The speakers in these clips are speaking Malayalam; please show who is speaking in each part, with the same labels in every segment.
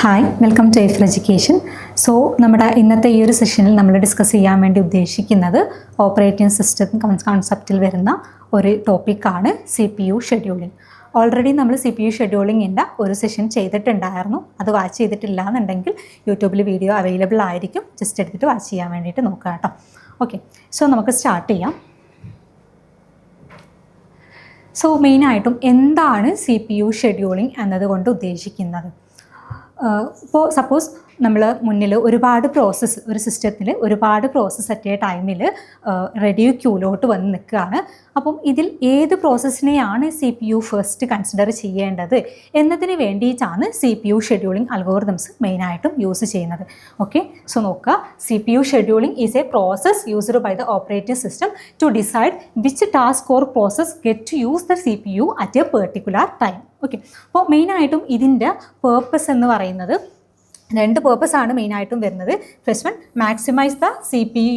Speaker 1: Hi welcome to Eiffel education. നമ്മുടെ ഇന്നത്തെ ഈ ഒരു സെഷനിൽ നമ്മൾ ഡിസ്കസ് ചെയ്യാൻ വേണ്ടി ഉദ്ദേശിക്കുന്നത് ഓപ്പറേറ്റിംഗ് സിസ്റ്റം കൺസെപ്റ്റിൽ വരുന്ന ഒരു ടോപ്പിക്കാണ് CPU ഷെഡ്യൂളിംഗ്. ഓൾറെഡി നമ്മൾ CPU ഷെഡ്യൂളിങ്ങിൻ്റെ ഒരു സെഷൻ ചെയ്തിട്ടുണ്ടായിരുന്നു. അത് വാച്ച് ചെയ്തിട്ടില്ല എന്നുണ്ടെങ്കിൽ യൂട്യൂബിൽ വീഡിയോ അവൈലബിൾ ആയിരിക്കും. ജസ്റ്റ് എടുത്തിട്ട് വാച്ച് ചെയ്യാൻ വേണ്ടിയിട്ട് നോക്കുക കേട്ടോ. ഓക്കെ, നമുക്ക് സ്റ്റാർട്ട് ചെയ്യാം. മെയിനായിട്ടും എന്താണ് CPU ഷെഡ്യൂളിംഗ് എന്നതുകൊണ്ട് ഉദ്ദേശിക്കുന്നത്? ഇപ്പോൾ സപ്പോസ് നമ്മൾ മുന്നിൽ ഒരുപാട് പ്രോസസ്സ്, ഒരു സിസ്റ്റത്തിൽ ഒരുപാട് പ്രോസസ്സ് അറ്റ് എ ടൈമിൽ റെഡി ക്യൂലോട്ട് വന്ന് നിൽക്കുകയാണ്. അപ്പം ഇതിൽ ഏത് പ്രോസസ്സിനെയാണ് CPU ഫസ്റ്റ് കൺസിഡർ ചെയ്യേണ്ടത് എന്നതിന് വേണ്ടിയിട്ടാണ് CPU ഷെഡ്യൂളിംഗ് അൽഗോറിതംസ് മെയിനായിട്ടും യൂസ് ചെയ്യുന്നത്. ഓക്കെ, നോക്കുക, CPU scheduling is a process used by the operating system to decide which task or process get to use the CPU at a particular time. Okay, അപ്പോൾ മെയിനായിട്ടും ഇതിൻ്റെ പേർപ്പസ് എന്ന് പറയുന്നത് രണ്ട് പേർപ്പസാണ് മെയിനായിട്ടും വരുന്നത്. First one, maximise the CPU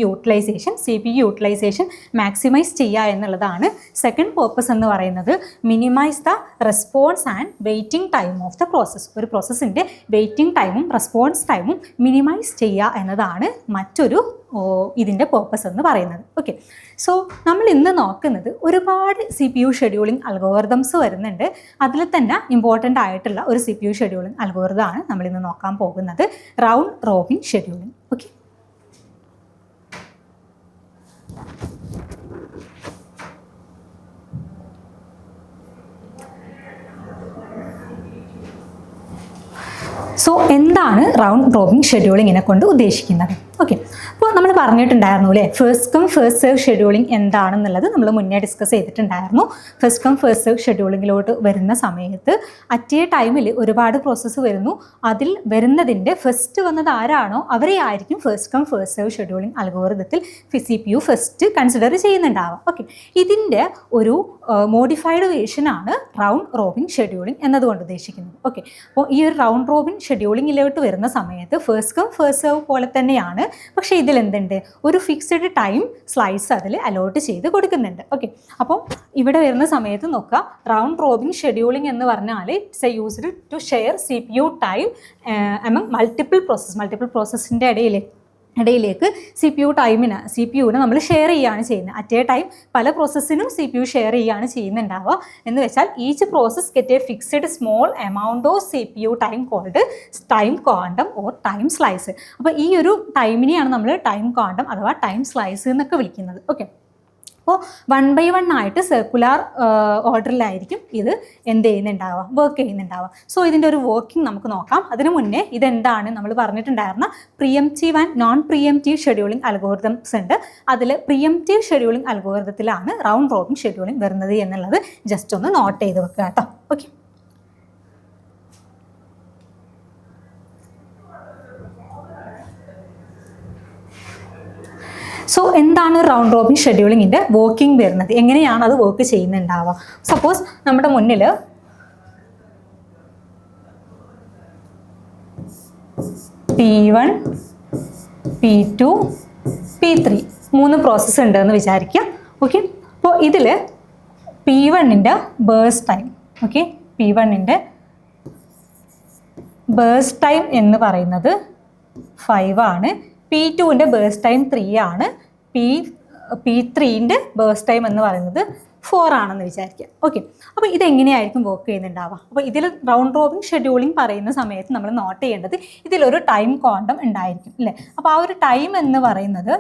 Speaker 1: utilisation maximise ചെയ്യുക എന്നുള്ളതാണ്. സെക്കൻഡ് പേർപ്പസ് എന്ന് പറയുന്നത് minimise the response and waiting time of the process. ഒരു പ്രോസസ്സിൻ്റെ വെയിറ്റിംഗ് ടൈമും റെസ്പോൺസ് ടൈമും മിനിമൈസ് ചെയ്യുക എന്നതാണ് മറ്റൊരു ഇതിൻ്റെ പേർപ്പസ് എന്ന് പറയുന്നത്. ഓക്കെ, നമ്മൾ ഇന്ന് നോക്കുന്നത് ഒരുപാട് CPU ഷെഡ്യൂളിംഗ് അൽഗോറിതംസ് വരുന്നുണ്ട്. അതിൽ തന്നെ ഇമ്പോർട്ടൻ്റ് ആയിട്ടുള്ള ഒരു CPU ഷെഡ്യൂളിംഗ് അൽഗോറിതമാണ് നമ്മളിന്ന് നോക്കാൻ പോകുന്നത്, റൗണ്ട് റോബിൻ ഷെഡ്യൂളിംഗ്. ഓക്കെ, എന്താണ് റൗണ്ട് റോബിൻ ഷെഡ്യൂളിങ്ങിനെ കൊണ്ട് ഉദ്ദേശിക്കുന്നത്? ഓക്കെ, അപ്പോൾ നമ്മൾ പറഞ്ഞിട്ടുണ്ടായിരുന്നു അല്ലേ, first come first serve scheduling എന്താണെന്നുള്ളത് നമ്മൾ മുന്നേ ഡിസ്കസ് ചെയ്തിട്ടുണ്ടായിരുന്നു. ഫസ്റ്റ് കം ഫസ്റ്റ് സെർവ് ഷെഡ്യൂളിങ്ങിലോട്ട് വരുന്ന സമയത്ത് അറ്റ് എ ടൈമിൽ ഒരുപാട് പ്രോസസ്സ് വരുന്നു. അതിൽ വരുന്നതിൻ്റെ ഫസ്റ്റ് വന്നത് ആരാണോ അവരെ ആയിരിക്കും first come first serve scheduling അൽഗോറിതത്തിൽ CPU ഫസ്റ്റ് കൺസിഡർ ചെയ്യുന്നുണ്ടാവുക. ഓക്കെ, ഇതിൻ്റെ ഒരു മോഡിഫൈഡ് വേർഷനാണ് റൗണ്ട് റോബിൻ ഷെഡ്യൂളിംഗ് എന്നതുകൊണ്ട് ഉദ്ദേശിക്കുന്നത്. ഓക്കെ, അപ്പോൾ ഈ ഒരു റൗണ്ട് റോബിൻ ഷെഡ്യൂളിങ്ങിലോട്ട് വരുന്ന സമയത്ത് ഫസ്റ്റ് കം ഫസ്റ്റ് സെർവ് പോലെ തന്നെയാണ്, പക്ഷേ ഇതിൽ എന്തുണ്ട്, ഒരു ഫിക്സഡ് ടൈം സ്ലൈസ് അതിൽ അലോട്ട് ചെയ്ത് കൊടുക്കുന്നുണ്ട്. ഓക്കെ, അപ്പോൾ ഇവിടെ വരുന്ന സമയത്ത് നോക്കുക, റൗണ്ട് റോബിൻ ഷെഡ്യൂളിംഗ് എന്ന് പറഞ്ഞാൽ it's a used to share CPU time among multiple പ്രോസസ്സിൻ്റെ ഇടയിലേക്ക് CPUവിനെ നമ്മൾ ഷെയർ ചെയ്യുകയാണ് ചെയ്യുന്നത്. അറ്റ് എ ടൈം പല പ്രോസസ്സിനും CPU ഷെയർ ചെയ്യുകയാണ് ചെയ്യുന്നുണ്ടാവുക. എന്ന് വെച്ചാൽ each process get a fixed small amount of CPU time called time quantum or time slice. അപ്പോൾ ഈ ഒരു ടൈമിനെയാണ് നമ്മൾ ടൈം ക്വാണ്ടം അഥവാ ടൈം സ്ലൈസ് എന്നൊക്കെ വിളിക്കുന്നത്. ഓക്കെ, അപ്പോൾ 1 by 1 ആയിട്ട് സർക്കുലർ ഓർഡറിലായിരിക്കും ഇത് വർക്ക് ചെയ്യുന്നുണ്ടാവുക. ഇതിൻ്റെ ഒരു വർക്കിംഗ് നമുക്ക് നോക്കാം. അതിനു മുന്നേ ഇതെന്താണ് നമ്മൾ പറഞ്ഞിട്ടുണ്ടായിരുന്ന preemptive and non preemptive scheduling algorithms ഉണ്ട്. അതിൽ പ്രിയംറ്റീവ് ഷെഡ്യൂളിംഗ് അൽഗോറിതത്തിലാണ് റൗണ്ട് റോബിൻ ഷെഡ്യൂളിംഗ് വരുന്നത് എന്നുള്ളത് ജസ്റ്റ് ഒന്ന് നോട്ട് ചെയ്ത് വെക്കുക കേട്ടോ. ഓക്കെ, എന്താണ് റൗണ്ട് റോബിൻ ഷെഡ്യൂളിങ്ങിൻ്റെ വർക്കിംഗ് വരുന്നത്, എങ്ങനെയാണ് അത് വർക്ക് ചെയ്യുന്നുണ്ടാവുക? സപ്പോസ് നമ്മുടെ മുന്നിൽ P1, P2, P3 3 പ്രോസസ്സ് ഉണ്ടെന്ന് വിചാരിക്കുക. ഓക്കെ, അപ്പോൾ ഇതിൽ P1ൻ്റെ ബേഴ്സ്റ്റ് ടൈം, ഓക്കെ, P1ൻ്റെ ബേഴ്സ്റ്റ് ടൈം എന്ന് പറയുന്നത് 5 ആണ്. P2ൻ്റെ ബേഴ്സ്റ്റ് ടൈം 3 ആണ്. P3ൻ്റെ ബേഴ്സ്റ്റ് ടൈം എന്ന് പറയുന്നത് 4 ആണെന്ന് വിചാരിക്കുക. ഓക്കെ, അപ്പോൾ ഇതെങ്ങനെയായിരിക്കും വർക്ക് ചെയ്യുന്നുണ്ടാവുക? അപ്പോൾ ഇതിൽ റൗണ്ട് റോബിൻ ഷെഡ്യൂളിംഗ് പറയുന്ന സമയത്ത് നമ്മൾ നോട്ട് ചെയ്യേണ്ടത് ഇതിലൊരു ടൈം ക്വാണ്ടം ഉണ്ടായിരിക്കും അല്ലേ. അപ്പോൾ ആ ഒരു ടൈം എന്ന് പറയുന്നത്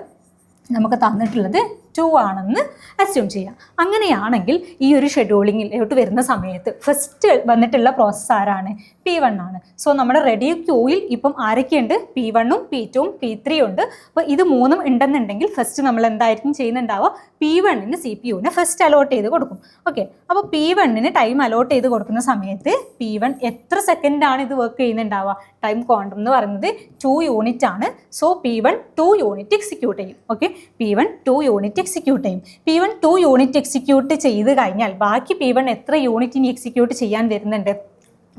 Speaker 1: നമുക്ക് തന്നിട്ടുള്ളത് 2 ആണെന്ന് അസ്യൂം ചെയ്യാം. അങ്ങനെയാണെങ്കിൽ ഈ ഒരു ഷെഡ്യൂളിങ്ങിലോട്ട് വരുന്ന സമയത്ത് ഫസ്റ്റ് വന്നിട്ടുള്ള പ്രോസസ്സ് ആരാണ്? P1 ആണ്. നമ്മുടെ റെഡി ക്യൂയിൽ ഇപ്പം ആരൊക്കെയുണ്ട്? P1ഉം P2ഉം P3 ഉണ്ട്. അപ്പോൾ ഇത് 3 ഉണ്ടെന്നുണ്ടെങ്കിൽ ഫസ്റ്റ് നമ്മൾ എന്തായിരിക്കും ചെയ്യുന്നുണ്ടാവുക? P1ന് CPUവിനെ ഫസ്റ്റ് അലോട്ട് ചെയ്ത് കൊടുക്കും. ഓക്കെ, അപ്പോൾ P1ന് ടൈം അലോട്ട് ചെയ്ത് കൊടുക്കുന്ന സമയത്ത് P1 എത്ര സെക്കൻഡാണ് ഇത് വർക്ക് ചെയ്യുന്നുണ്ടാവുക? ടൈം ക്വാണ്ടം എന്ന് പറയുന്നത് 2 യൂണിറ്റ് ആണ്. P1 2 യൂണിറ്റ് എക്സിക്യൂട്ട് ചെയ്യും. ഓക്കെ, P1 2 യൂണിറ്റ് എക്സിക്യൂട്ട് ചെയ്യും. P1 2 യൂണിറ്റ് എക്സിക്യൂട്ട് ചെയ്ത് കഴിഞ്ഞാൽ ബാക്കി P1 എത്ര യൂണിറ്റ് ഇനി എക്സിക്യൂട്ട് ചെയ്യാൻ വരുന്നുണ്ട്?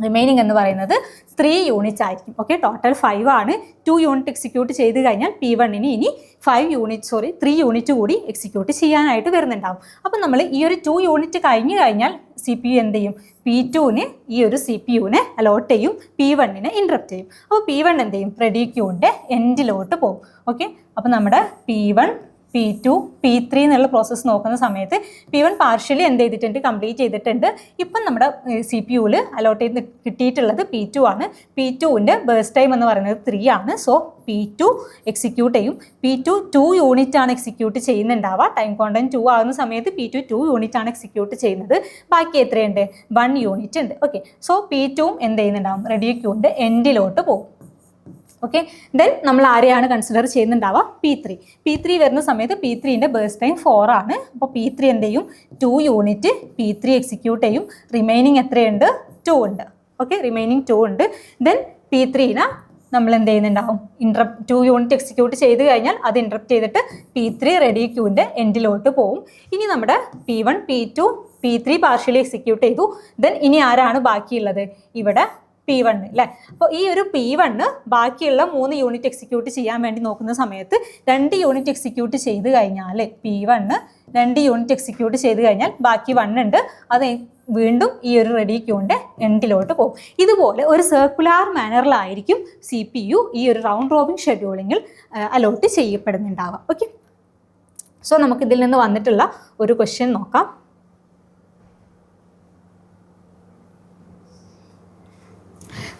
Speaker 1: റിമൈനിങ് എന്ന് പറയുന്നത് 3 യൂണിറ്റ് ആയിരിക്കും. ഓക്കെ, ടോട്ടൽ 5 ആണ്. 2 യൂണിറ്റ് എക്സിക്യൂട്ട് ചെയ്ത് കഴിഞ്ഞാൽ P1ന് ഇനി 3 യൂണിറ്റ് കൂടി എക്സിക്യൂട്ട് ചെയ്യാനായിട്ട് വരുന്നുണ്ടാവും. അപ്പം നമ്മൾ ഈ ഒരു 2 യൂണിറ്റ് കഴിഞ്ഞ് കഴിഞ്ഞാൽ CPU എന്ത് ചെയ്യും? P2ന് ഈ ഒരു CPUവിനെ അലോട്ട് ചെയ്യും, P1നെ ഇൻട്രപ്റ്റ് ചെയ്യും. അപ്പോൾ P1 എന്ത് ചെയ്യും? റെഡി ക്യൂവിൻ്റെ എൻഡിലോട്ട് പോകും. ഓക്കെ, അപ്പോൾ നമ്മുടെ P1, P2, P3 എന്നുള്ള പ്രോസസ്സ് നോക്കുന്ന സമയത്ത് P1 പാർഷ്യലി എന്ത് ചെയ്തിട്ടുണ്ട്? കംപ്ലീറ്റ് ചെയ്തിട്ടുണ്ട്. ഇപ്പം നമ്മുടെ CPUവിൽ അലോട്ട് ചെയ്ത് കിട്ടിയിട്ടുള്ളത് P2 ആണ്. P2ൻ്റെ ബേസ് ടൈം എന്ന് പറയുന്നത് 3 ആണ്. സോ P2 എക്സിക്യൂട്ട് ചെയ്യും. P2 2 യൂണിറ്റ് ആണ് എക്സിക്യൂട്ട് ചെയ്യുന്നുണ്ടാവുക. ടൈം കോണ്ടന്റ് 2 ആകുന്ന സമയത്ത് P2 2 യൂണിറ്റ് ആണ് എക്സിക്യൂട്ട് ചെയ്യുന്നത്. ബാക്കി എത്രയുണ്ട്? 1 യൂണിറ്റ് ഉണ്ട്. ഓക്കെ, സോ P2 എന്ത് ചെയ്യുന്നുണ്ടാവും? റെഡി ക്യൂവിൻ്റെ എൻഡിലോട്ട് പോകും. ഓക്കെ, ദെൻ നമ്മൾ ആരെയാണ് കൺസിഡർ ചെയ്യുന്നുണ്ടാവുക? P3 വരുന്ന സമയത്ത് P3ൻ്റെ ബേസ് ടൈം 4 ആണ്. അപ്പോൾ P3 എന്ത് ചെയ്യും? 2 യൂണിറ്റ് P3 എക്സിക്യൂട്ട് ചെയ്യും. റിമൈനിങ് എത്രയുണ്ട്? 2 ഉണ്ട്. ഓക്കെ, റിമൈനിങ് 2 ഉണ്ട്. ദെൻ P3നെ നമ്മൾ എന്ത് ചെയ്യുന്നുണ്ടാവും? 2 യൂണിറ്റ് എക്സിക്യൂട്ട് ചെയ്ത് കഴിഞ്ഞാൽ അത് ഇൻട്രപ്റ്റ് ചെയ്തിട്ട് P3 റെഡി ക്യൂവിൻ്റെ എൻഡിലോട്ട് പോകും. ഇനി നമ്മുടെ P1, P2, P3 partially execute ചെയ്തു. ദെൻ ഇനി ആരാണ് ബാക്കിയുള്ളത്? ഇവിടെ P1 അല്ലേ? അപ്പോൾ ഈ ഒരു P1 ബാക്കിയുള്ള 3 യൂണിറ്റ് എക്സിക്യൂട്ട് ചെയ്യാൻ വേണ്ടി നോക്കുന്ന സമയത്ത് 2 യൂണിറ്റ് എക്സിക്യൂട്ട് ചെയ്ത് കഴിഞ്ഞാൽ P1 2 യൂണിറ്റ് എക്സിക്യൂട്ട് ചെയ്ത് കഴിഞ്ഞാൽ ബാക്കി 1 ഉണ്ട്. അത് വീണ്ടും ഈ ഒരു റെഡി ക്യൂവിൻ്റെ എൻഡിലോട്ട് പോകും. ഇതുപോലെ ഒരു സർക്കുലാർ മാനറിലായിരിക്കും CPU ഈ ഒരു റൗണ്ട് റോബിൻ ഷെഡ്യൂളിങ്ങിൽ അലോട്ട് ചെയ്യപ്പെടുന്നുണ്ടാവുക. ഓക്കെ, സോ നമുക്കിതിൽ നിന്ന് വന്നിട്ടുള്ള ഒരു ക്വസ്റ്റ്യൻ നോക്കാം.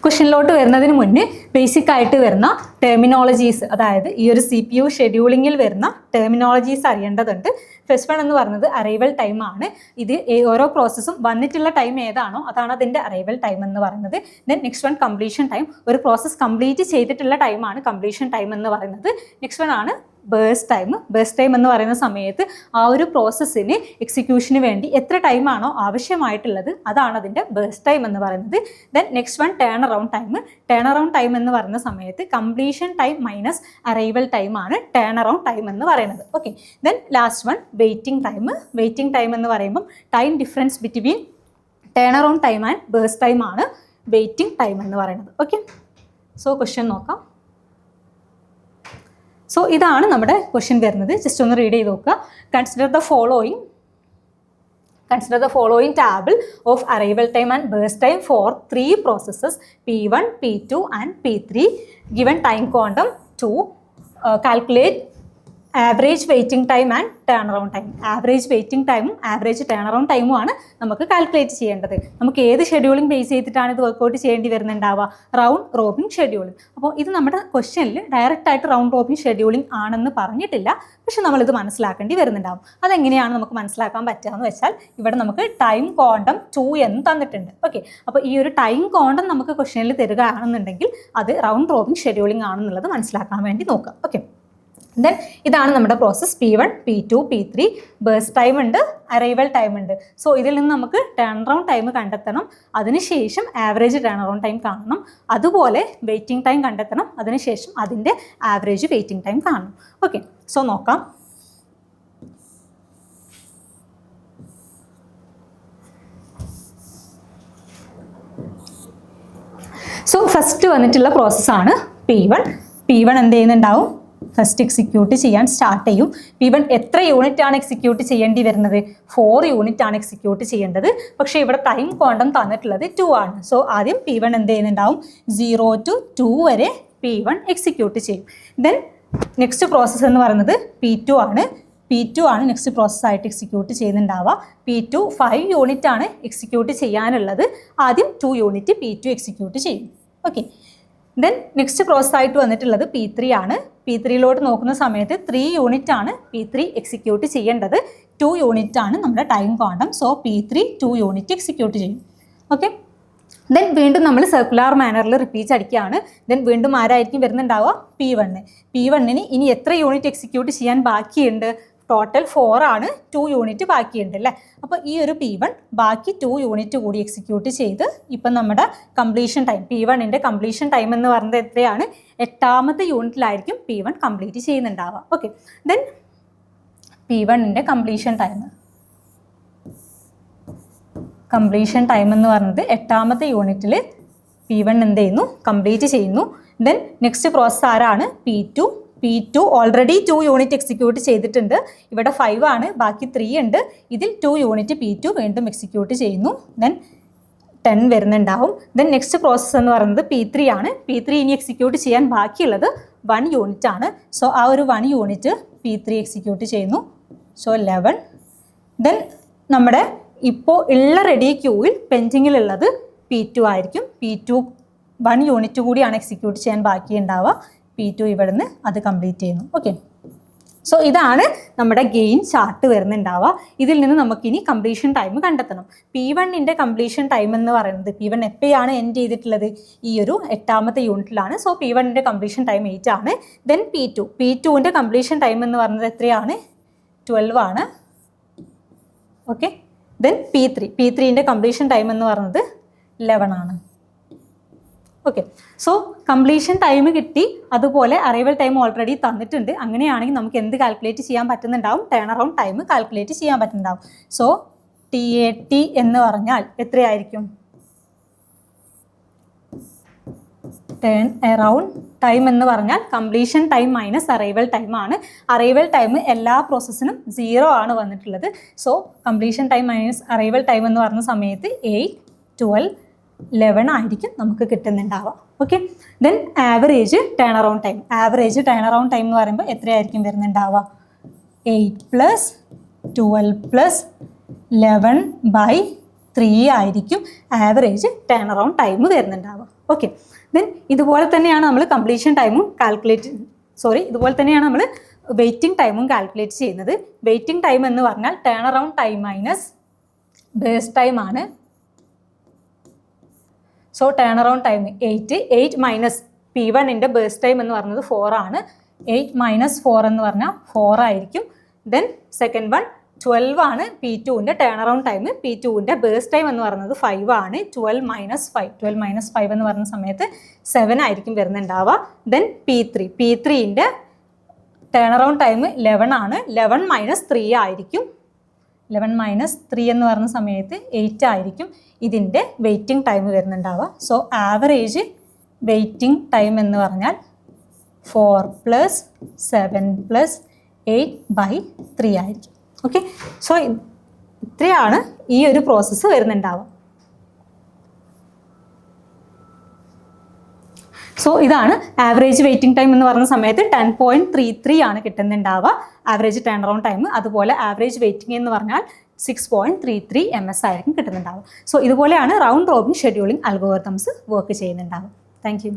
Speaker 1: ക്വസ്റ്റ്യനിലോട്ട് വരുന്നതിന് മുന്നേ ബേസിക് ആയിട്ട് വരുന്ന ടെർമിനോളജീസ്, അതായത് ഈ ഒരു CPU ഷെഡ്യൂളിങ്ങിൽ വരുന്ന ടെർമിനോളജീസ് അറിയേണ്ടതുണ്ട്. ഫസ്റ്റ് വൺ എന്ന് പറയുന്നത് അറൈവൽ ടൈം ആണ്. ഇത് ഓരോ പ്രോസസ്സും വന്നിട്ടുള്ള ടൈം ഏതാണോ അതാണ് അതിൻ്റെ അറൈവൽ ടൈം എന്ന് പറയുന്നത്. Then next one completion time, ഒരു പ്രോസസ്സ് കംപ്ലീറ്റ് ചെയ്തിട്ടുള്ള ടൈമാണ് കംപ്ലീഷൻ ടൈം എന്ന് പറയുന്നത്. നെക്സ്റ്റ് വൺ ആണ് ബേസ്റ്റ് ടൈം. ബേസ്റ്റ് ടൈം എന്ന് പറയുന്ന സമയത്ത് ആ ഒരു പ്രോസസ്സിന് എക്സിക്യൂഷന് വേണ്ടി എത്ര ടൈമാണോ ആവശ്യമായിട്ടുള്ളത് അതാണ് അതിൻ്റെ ബേസ്റ്റ് ടൈം എന്ന് പറയുന്നത്. Then next one turn around time. Turn around time എന്ന് പറയുന്ന സമയത്ത് completion time minus arrival time ആണ് ടേൺ അറൗണ്ട് ടൈം എന്ന് പറയുന്നത്. ഓക്കെ, then last one waiting time. Waiting time എന്ന് പറയുമ്പം time difference between turn around time and burst time ആണ് വെയിറ്റിംഗ് ടൈം എന്ന് പറയുന്നത്. ഓക്കെ, സോ ക്വസ്റ്റ്യൻ നോക്കാം. സോ ഇതാണ് നമ്മുടെ ക്വസ്റ്റ്യൻ വരുന്നത്. ജസ്റ്റ് ഒന്ന് റീഡ് ചെയ്ത് നോക്കുക. Consider the following table of arrival time and burst time for 3 processes P1, P2 and P3 given time quantum to calculate average waiting time and turnaround time. Average waiting ടൈമും ആവറേജ് ടേൺ അറൗണ്ട് ടൈമും ആണ് നമുക്ക് കാൽക്കുലേറ്റ് ചെയ്യേണ്ടത്. നമുക്ക് ഏത് ഷെഡ്യൂളിംഗ് ബേസ് ചെയ്തിട്ടാണ് ഇത് വർക്കൗട്ട് ചെയ്യേണ്ടി വരുന്നുണ്ടാവുക? Round robin scheduling. അപ്പോൾ ഇത് നമ്മുടെ ക്വസ്റ്റ്യനിൽ ഡയറക്റ്റ് ആയിട്ട് റൗണ്ട് റോബിൻ ഷെഡ്യൂളിംഗ് ആണെന്ന് പറഞ്ഞിട്ടില്ല, പക്ഷെ നമ്മളിത് മനസ്സിലാക്കേണ്ടി വരുന്നുണ്ടാവും. അതെങ്ങനെയാണ് നമുക്ക് മനസ്സിലാക്കാൻ പറ്റുക എന്ന് വെച്ചാൽ ഇവിടെ നമുക്ക് ടൈം ക്വാണ്ടം 2 എന്ന് തന്നിട്ടുണ്ട്. ഓക്കെ, അപ്പോൾ ഈ ഒരു ടൈം ക്വാണ്ടം നമുക്ക് ക്വസ്റ്റ്യനിൽ തരികയാണെന്നുണ്ടെങ്കിൽ അത് റൗണ്ട് റോബിൻ ഷെഡ്യൂളിംഗ് ആണെന്നുള്ളത് മനസ്സിലാക്കാൻ വേണ്ടി നോക്കാം. ഓക്കെ, ദെൻ ഇതാണ് നമ്മുടെ process. P1, P2, P3 burst time ഉണ്ട്, അറൈവൽ ടൈം ഉണ്ട്. സോ ഇതിൽ നിന്ന് നമുക്ക് ടേൺ അറൗണ്ട് ടൈം കണ്ടെത്തണം. അതിനുശേഷം ആവറേജ് ടേൺ അറൗണ്ട് ടൈം കാണണം. അതുപോലെ വെയിറ്റിംഗ് ടൈം കണ്ടെത്തണം. അതിനുശേഷം അതിൻ്റെ ആവറേജ് വെയിറ്റിംഗ് ടൈം കാണണം. ഓക്കെ, സോ നോക്കാം. സോ ഫസ്റ്റ് വന്നിട്ടുള്ള പ്രോസസ്സാണ് P1. P1 എന്ത് ചെയ്യുന്നുണ്ടാവും? ഫസ്റ്റ് എക്സിക്യൂട്ട് ചെയ്യാൻ സ്റ്റാർട്ട് ചെയ്യും. P1 എത്ര യൂണിറ്റ് ആണ് എക്സിക്യൂട്ട് ചെയ്യേണ്ടി വരുന്നത്? 4 യൂണിറ്റ് ആണ് എക്സിക്യൂട്ട് ചെയ്യേണ്ടത്. പക്ഷേ ഇവിടെ ടൈം ക്വാണ്ടം തന്നിട്ടുള്ളത് 2 ആണ്. സോ ആദ്യം P1 എന്ത് ചെയ്യുന്നുണ്ടാവും? 0 to 2 വരെ P1 എക്സിക്യൂട്ട് ചെയ്യും. ദെൻ നെക്സ്റ്റ് പ്രോസസ്സ് എന്ന് പറയുന്നത് P2 ആണ്. P2 ആണ് നെക്സ്റ്റ് പ്രോസസ്സായിട്ട് എക്സിക്യൂട്ട് ചെയ്യുന്നുണ്ടാവുക. P2 5 യൂണിറ്റ് ആണ് എക്സിക്യൂട്ട് ചെയ്യാനുള്ളത്. ആദ്യം 2 യൂണിറ്റ് P2 എക്സിക്യൂട്ട് ചെയ്യും. ഓക്കെ, ദെൻ നെക്സ്റ്റ് പ്രോസസ് ആയിട്ട് വന്നിട്ടുള്ളത് P3 ആണ്. P3യിലോട്ട് നോക്കുന്ന സമയത്ത് 3 യൂണിറ്റ് ആണ് P3 എക്സിക്യൂട്ട് ചെയ്യേണ്ടത്. 2 യൂണിറ്റ് ആണ് നമ്മുടെ time quantum. So P3 2 unit execute ചെയ്യും. ഓക്കെ, ദെൻ വീണ്ടും നമ്മൾ സർക്കുലാർ മാനറിൽ റിപ്പീറ്റ് അടിക്കുകയാണ്. ദെൻ വീണ്ടും ആരായിരിക്കും വരുന്നുണ്ടാവുക? P1ന് ഇനി എത്ര യൂണിറ്റ് എക്സിക്യൂട്ട് ചെയ്യാൻ ബാക്കിയുണ്ട്? ടോട്ടൽ 4 ആണ്, 2 യൂണിറ്റ് ബാക്കിയുണ്ട് അല്ലേ? അപ്പോൾ ഈ ഒരു P1 ബാക്കി 2 യൂണിറ്റ് കൂടി എക്സിക്യൂട്ട് ചെയ്ത് ഇപ്പം നമ്മുടെ കംപ്ലീഷൻ ടൈം, P1ൻ്റെ കംപ്ലീഷൻ ടൈം എന്ന് പറയുന്നത് എത്രയാണ്? 8ാമത്തെ യൂണിറ്റിലായിരിക്കും P1 കംപ്ലീറ്റ് ചെയ്യുന്നുണ്ടാവുക. ഓക്കെ, ദെൻ P1ൻ്റെ കംപ്ലീഷൻ ടൈം കംപ്ലീഷൻ ടൈം എന്ന് പറയുന്നത് 8ാമത്തെ യൂണിറ്റിൽ P1 എന്ത് ചെയ്യുന്നു, കംപ്ലീറ്റ് ചെയ്യുന്നു. ദെൻ നെക്സ്റ്റ് പ്രോസസ് ആരാണ്, P2 ഓൾറെഡി 2 യൂണിറ്റ് എക്സിക്യൂട്ട് ചെയ്തിട്ടുണ്ട്. ഇവിടെ 5 ആണ്, ബാക്കി 3 ഉണ്ട്. ഇതിൽ 2 യൂണിറ്റ് P2 വീണ്ടും എക്സിക്യൂട്ട് ചെയ്യുന്നു. ദെൻ 10 വരുന്നുണ്ടാവും. ദെൻ നെക്സ്റ്റ് പ്രോസസ്സ് എന്ന് പറയുന്നത് P3 ആണ്. P3 ഇനി എക്സിക്യൂട്ട് ചെയ്യാൻ ബാക്കിയുള്ളത് 1 യൂണിറ്റ് ആണ്. സോ ആ ഒരു 1 യൂണിറ്റ് P3 എക്സിക്യൂട്ട് ചെയ്യുന്നു. സോ 11. ദെൻ നമ്മുടെ ഇപ്പോൾ ഉള്ള റെഡി ക്യൂവിൽ പെൻഡിങ്ങിലുള്ളത് P2 ആയിരിക്കും. P2 1 യൂണിറ്റ് കൂടിയാണ് എക്സിക്യൂട്ട് ചെയ്യാൻ ബാക്കി ഉണ്ടാവുക. P2 ഇവിടുന്ന് അത് കംപ്ലീറ്റ് ചെയ്യുന്നു. ഓക്കെ, സോ ഇതാണ് നമ്മുടെ ഗെയിൻ ചാർട്ട് വരുന്നുണ്ടാവുക. ഇതിൽ നിന്ന് നമുക്കിനി കംപ്ലീഷൻ ടൈം കണ്ടെത്തണം. P1ൻ്റെ കംപ്ലീഷൻ ടൈം എന്ന് പറയുന്നത്, P1 എപ്പോഴാണ് എൻഡ് ചെയ്തിട്ടുള്ളത്, ഈ ഒരു 8ാമത്തെ യൂണിറ്റിലാണ്. സോ P1ൻ്റെ കംപ്ലീഷൻ ടൈം 8 ആണ്. ദെൻ P2ൻ്റെ കംപ്ലീഷൻ ടൈം എന്ന് പറയുന്നത് എത്രയാണ്, 12 ആണ്. ഓക്കെ, ദെൻ P3ൻ്റെ കംപ്ലീഷൻ ടൈം എന്ന് പറയുന്നത് 11 ആണ്. ഓക്കെ, സോ കംപ്ലീഷൻ ടൈം കിട്ടി, അതുപോലെ അറൈവൽ ടൈം ഓൾറെഡി തന്നിട്ടുണ്ട്. അങ്ങനെയാണെങ്കിൽ നമുക്ക് എന്ത് കാൽക്കുലേറ്റ് ചെയ്യാൻ പറ്റുന്നുണ്ടാവും, ടേൺ അറൗണ്ട് ടൈം കാൽക്കുലേറ്റ് ചെയ്യാൻ പറ്റുന്നുണ്ടാവും. സോ TAT എന്ന് പറഞ്ഞാൽ എത്രയായിരിക്കും, ടേൺ അറൗണ്ട് ടൈം എന്ന് പറഞ്ഞാൽ completion time minus arrival time ആണ്. അറൈവൽ ടൈം എല്ലാ പ്രോസസ്സിനും 0 ആണ് വന്നിട്ടുള്ളത്. So completion time minus arrival time എന്ന് പറഞ്ഞ സമയത്ത് 8, 12, 11 ആയിരിക്കും നമുക്ക് കിട്ടുന്നുണ്ടാവുക. Okay, then average turn around time. Average turn around time എന്ന് പറയുമ്പോൾ എത്രയായിരിക്കും വരുന്നുണ്ടാവുക, 8 + 12 + 11/3 ആയിരിക്കും ആവറേജ് ടേൺ അറൗണ്ട് ടൈം വരുന്നുണ്ടാവുക. ഓക്കെ, ദെൻ ഇതുപോലെ തന്നെയാണ് നമ്മൾ കംപ്ലീഷൻ ടൈമും ഇതുപോലെ തന്നെയാണ് നമ്മൾ വെയിറ്റിംഗ് ടൈമും കാൽക്കുലേറ്റ് ചെയ്യുന്നത്. വെയിറ്റിംഗ് ടൈം എന്ന് പറഞ്ഞാൽ turn around time minus base time ആണ്. So turn around time 8 minus P1ൻ്റെ ബേസ് ടൈം എന്ന് പറയുന്നത് 4 ആണ്. 8 - 4 എന്ന് പറഞ്ഞാൽ 4 ആയിരിക്കും. ദെൻ സെക്കൻഡ് വൺ 12 ആണ് P2ൻ്റെ ടേൺ അറൗണ്ട് ടൈം. P2ൻ്റെ ബേസ് ടൈം എന്ന് പറയുന്നത് 5 ആണ്. 12 - 5 എന്ന് പറയുന്ന സമയത്ത് 7 ആയിരിക്കും വരുന്നുണ്ടാവുക. ദെൻ P3ൻ്റെ ടേൺ അറൗണ്ട് ടൈം 11 ആണ്. 11 - 3 ആയിരിക്കും. 11 - 3 എന്ന് പറയുന്ന സമയത്ത് 8 ആയിരിക്കും ഇതിൻ്റെ വെയിറ്റിംഗ് ടൈം വരുന്നുണ്ടാവുക. സോ ആവറേജ് വെയിറ്റിംഗ് ടൈം എന്ന് പറഞ്ഞാൽ 4 + 7 + 8/3 ആയിരിക്കും. ഓക്കെ, സോ ഇത്രയാണ് ഈ ഒരു പ്രോസസ്സ് വരുന്നുണ്ടാവുക. സോ ഇതാണ് ആവറേജ് വെയിറ്റിംഗ് ടൈം എന്ന് പറയുന്ന സമയത്ത് 10.33 ആണ് കിട്ടുന്നുണ്ടാവുക ആവറേജ് ടേൺ അറൗണ്ട് ടൈം. അതുപോലെ ആവറേജ് വെയിറ്റിംഗ് എന്ന് പറഞ്ഞാൽ 6.33 ms ആയിരിക്കും കിട്ടുന്നുണ്ടാവുക. സോ ഇതുപോലെയാണ് round robin scheduling algorithms work ചെയ്യുന്നുണ്ടാവുക. Thank U.